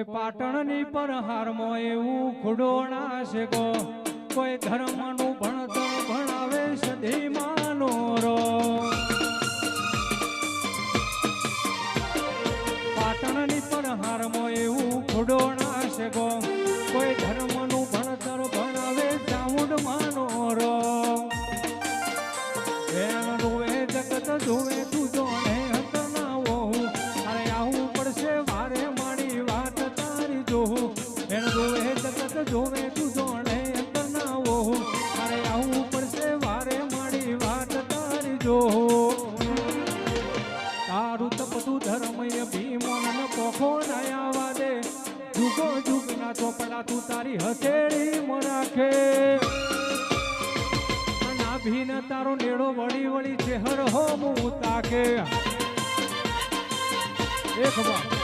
પાટણની પર હારમાં એવું ખુડોણા છે ગો કોઈ ધર્મનું ભણતર ભણાવે સધીમાનો રો પાટણની પર હારમાં એવું ખુડોણા છે ગો કોઈ ધર્મનું ભણતર ભણાવે ચામુંડ માનો રો એનું એ જગત જોવે તું જોને હતનાવો અરે આવું પડશે વારે માડી વાત તારી જોવું એનું એ જગત જોવે તું જોને હતનાવો અરે આવું પડશે વારે માડી વાત તારી જોવું તારું તપતું ધર્મય ભીમોન પોખો નયા દે જુગો જુગના ચોપડા તું તારી હથેળી રાખે ભીન તારો નેડો વળી વળી ચહેર હો મું તાકે એક વાર